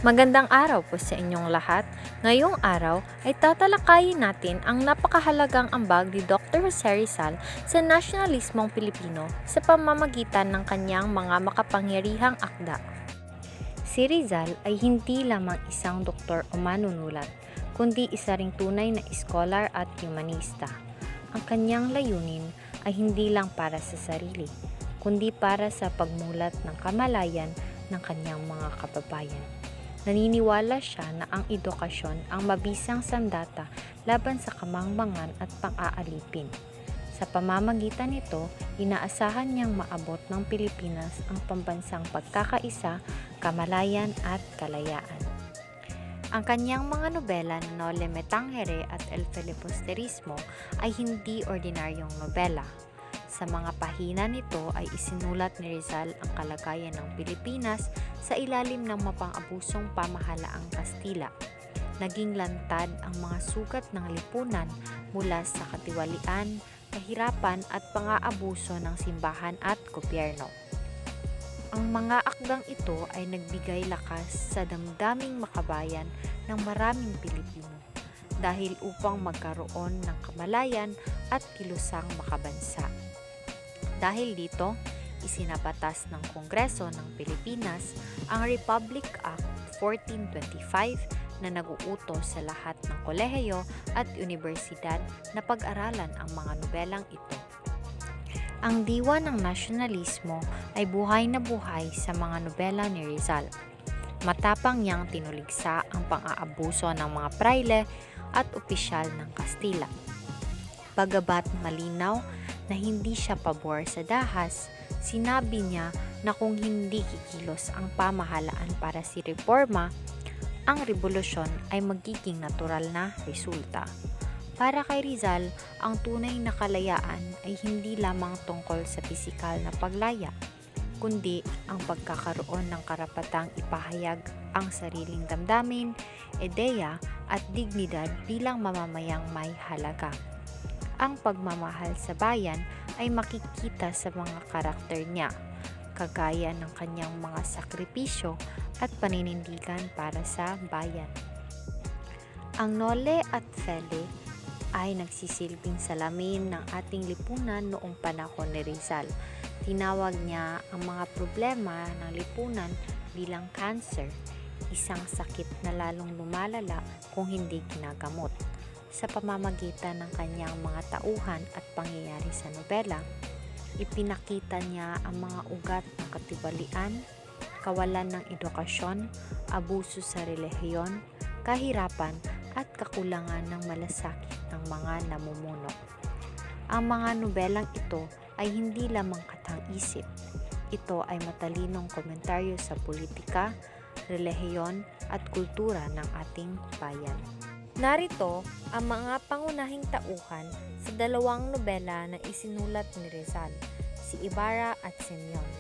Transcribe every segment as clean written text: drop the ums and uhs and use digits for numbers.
Magandang araw po sa inyong lahat. Ngayong araw ay tatalakayin natin ang napakahalagang ambag ni Dr. Jose Rizal sa nasyonalismong Pilipino sa pamamagitan ng kanyang mga makapangyarihang akda. Si Rizal ay hindi lamang isang doktor o manunulat, kundi isa ring tunay na scholar at humanista. Ang kanyang layunin ay hindi lang para sa sarili, kundi para sa pagmulat ng kamalayan ng kanyang mga kababayan. Naniniwala siya na ang edukasyon ang mabisang sandata laban sa kamangmangan at pang-aalipin. Sa pamamagitan nito, inaasahan niyang maabot ng Pilipinas ang pambansang pagkakaisa, kamalayan at kalayaan. Ang kanyang mga nobela na Noli Me Tangere at El Filibusterismo ay hindi ordinaryong nobela. Sa mga pahina nito ay isinulat ni Rizal ang kalagayan ng Pilipinas sa ilalim ng mapang-abusong pamahalaang Kastila. Naging lantad ang mga sugat ng lipunan mula sa katiwalian, kahirapan at pang-aabuso ng simbahan at gobyerno. Ang mga akdang ito ay nagbigay lakas sa damdaming makabayan ng maraming Pilipino dahil upang magkaroon ng kamalayan at kilusang makabansa. Dahil dito, isinabatas ng Kongreso ng Pilipinas ang Republic Act 1425 na nag-uutos sa lahat ng kolehiyo at universidad na pag-aralan ang mga nobelang ito. Ang diwa ng nasyonalismo ay buhay na buhay sa mga nobela ni Rizal. Matapang niyang tinuligsa ang pang-aabuso ng mga praile at opisyal ng Kastila. Bagamat malinaw na hindi siya pabor sa dahas, sinabi niya na kung hindi kikilos ang pamahalaan para si reforma, ang revolusyon ay magiging natural na resulta. Para kay Rizal, ang tunay na kalayaan ay hindi lamang tungkol sa pisikal na paglaya, kundi ang pagkakaroon ng karapatang ipahayag ang sariling damdamin, ideya at dignidad bilang mamamayang may halaga. Ang pagmamahal sa bayan ay makikita sa mga karakter niya, kagaya ng kanyang mga sakripisyo at paninindigan para sa bayan. Ang Noli at Fele ay nagsisilbing salamin ng ating lipunan noong panahon ni Rizal. Tinawag niya ang mga problema ng lipunan bilang cancer, isang sakit na lalong lumalala kung hindi ginagamot. Sa pamamagitan ng kanyang mga tauhan at pangyayari sa nobela, ipinakita niya ang mga ugat ng katiwalian, kawalan ng edukasyon, abuso sa relihiyon, kahirapan at kakulangan ng malasakit ng mga namumuno. Ang mga nobelang ito ay hindi lamang katang-isip. Ito ay matalinong komentaryo sa politika, relihiyon at kultura ng ating bayan. Narito ang mga pangunahing tauhan sa dalawang nobela na isinulat ni Rizal, si Ibarra at Simeon.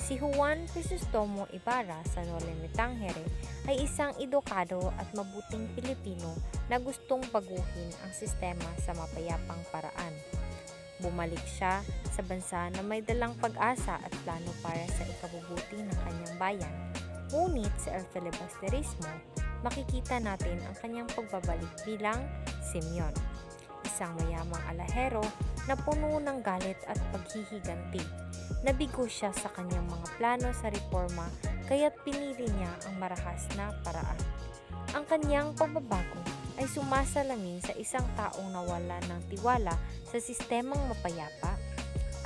Si Juan Crisostomo Ibarra sa Noli Me Tangere ay isang edukado at mabuting Pilipino na gustong baguhin ang sistema sa mapayapang paraan. Bumalik siya sa bansa na may dalang pag-asa at plano para sa ikabubuti ng kanyang bayan. Ngunit sa El Filibusterismo, makikita natin ang kanyang pagbabalik bilang Simeon, isang mayamang alahero na puno ng galit at paghihiganti. Nabigo siya sa kanyang mga plano sa reforma kaya't pinili niya ang marahas na paraan. Ang kanyang pagbabago ay sumasalamin sa isang taong nawalan ng tiwala sa sistemang mapayapa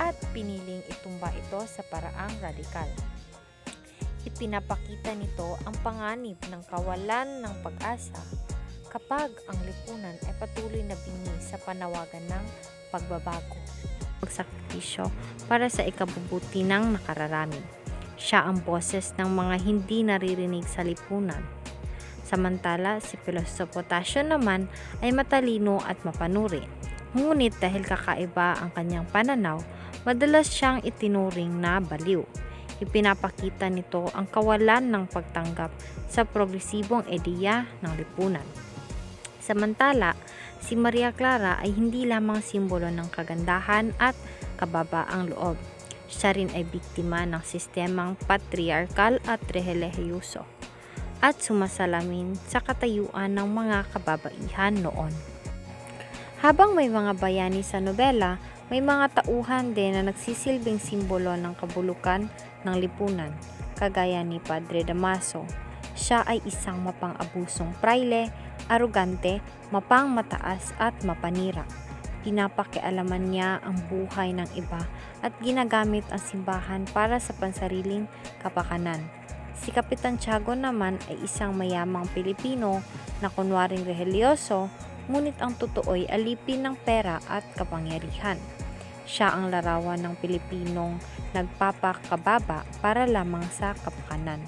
at piniling itumba ito sa paraang radikal. Ipinapakita nito ang panganib ng kawalan ng pag-asa kapag ang lipunan ay patuloy na bingi sa panawagan ng pagbabago. Pagsakripisyo para sa ikabubuti ng nakararami. Siya ang boses ng mga hindi naririnig sa lipunan. Samantala, si Pilosopo Tasio naman ay matalino at mapanuri. Ngunit dahil kakaiba ang kanyang pananaw, madalas siyang itinuring na baliw. Ipinapakita nito ang kawalan ng pagtanggap sa progresibong ideya ng lipunan. Samantala, si Maria Clara ay hindi lamang simbolo ng kagandahan at kababaang loob. Siya rin ay biktima ng sistemang patriarkal at relihiyoso. at sumasalamin sa katayuan ng mga kababaihan noon. Habang may mga bayani sa nobela, may mga tauhan din na nagsisilbing simbolo ng kabulukan ng lipunan, kagaya ni Padre Damaso. Siya ay isang mapang-abusong prayle, arugante, mapang-mataas at mapanira. Pinapakialaman niya ang buhay ng iba at ginagamit ang simbahan para sa pansariling kapakanan. Si Kapitan Tiago naman ay isang mayamang Pilipino na kunwaring rehelyoso, ngunit ang totoo'y alipin ng pera at kapangyarihan. Siya ang larawan ng Pilipinong nagpapakababa para lamang sa kapakanan.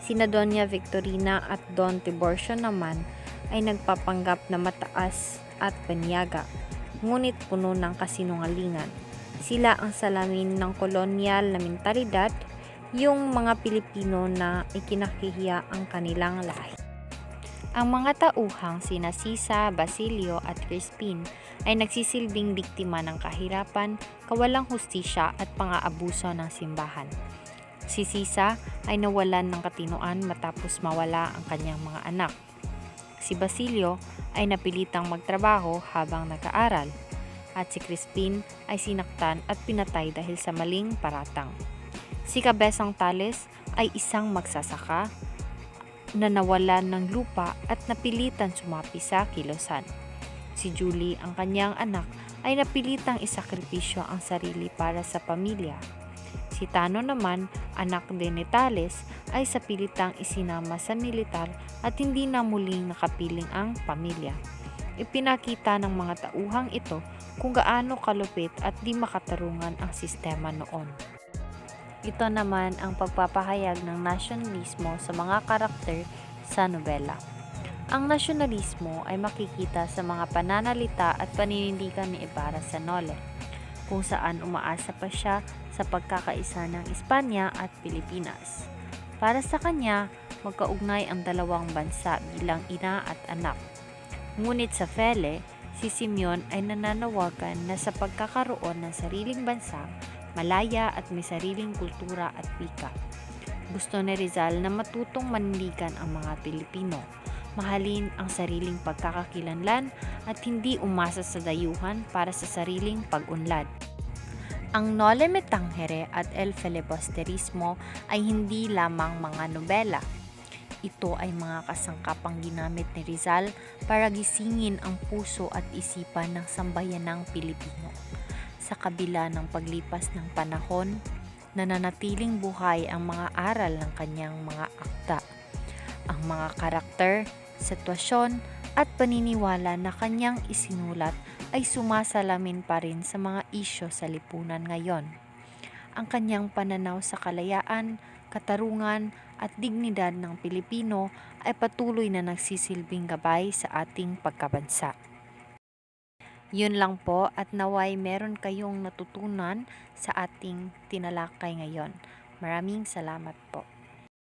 Sina Doña Victorina at Don Tiburcio naman ay nagpapanggap na mataas at panyaga, ngunit puno ng kasinungalingan. Sila ang salamin ng kolonyal na mentalidad, yung mga Pilipino na ikinahihiya ang kanilang lahi. Ang mga tauhang sina Sisa, Basilio at Crispin ay nagsisilbing biktima ng kahirapan, kawalang hustisya at pang-aabuso ng simbahan. Si Sisa ay nawalan ng katinoan matapos mawala ang kanyang mga anak. Si Basilio ay napilitang magtrabaho habang nag-aaral, at si Crispin ay sinaktan at pinatay dahil sa maling paratang. Si Cabezang Tales ay isang magsasaka na nawalan ng lupa at napilitang sumapi sa kilusan. Si Julie, ang kanyang anak, ay napilitang isakripisyo ang sarili para sa pamilya. Si Tano naman, anak din ni Tales, ay sa pilitang isinama sa militar at hindi na muling nakapiling ang pamilya. Ipinakita ng mga tauhang ito kung gaano kalupit at di makatarungan ang sistema noon. Ito naman ang pagpapahayag ng nasyonalismo sa mga karakter sa nobela. Ang nasyonalismo ay makikita sa mga pananalita at paninindigan ni Ibarra sa Nole, kung saan umaasa pa siya sa pagkakaisa ng Espanya at Pilipinas. Para sa kanya, magkaugnay ang dalawang bansa bilang ina at anak. Ngunit sa Fele, si Simeon ay nananawagan na sa pagkakaroon ng sariling bansa, malaya at may sariling kultura at wika. Gusto ni Rizal na matutong manindigan ang mga Pilipino, mahalin ang sariling pagkakakilanlan at hindi umasa sa dayuhan para sa sariling pag-unlad. Ang Nole Me Tangere at El Filibusterismo ay hindi lamang mga nobela. Ito ay mga kasangkapang ginamit ni Rizal para gisingin ang puso at isipan ng sambayanang Pilipino. Sa kabila ng paglipas ng panahon, nananatiling buhay ang mga aral ng kanyang mga akda. Ang mga karakter, sitwasyon at paniniwala na kanyang isinulat ay sumasalamin pa rin sa mga isyu sa lipunan ngayon. Ang kanyang pananaw sa kalayaan, katarungan at dignidad ng Pilipino ay patuloy na nagsisilbing gabay sa ating pagkabansa. Yun lang po at naway meron kayong natutunan sa ating tinalakay ngayon. Maraming salamat po.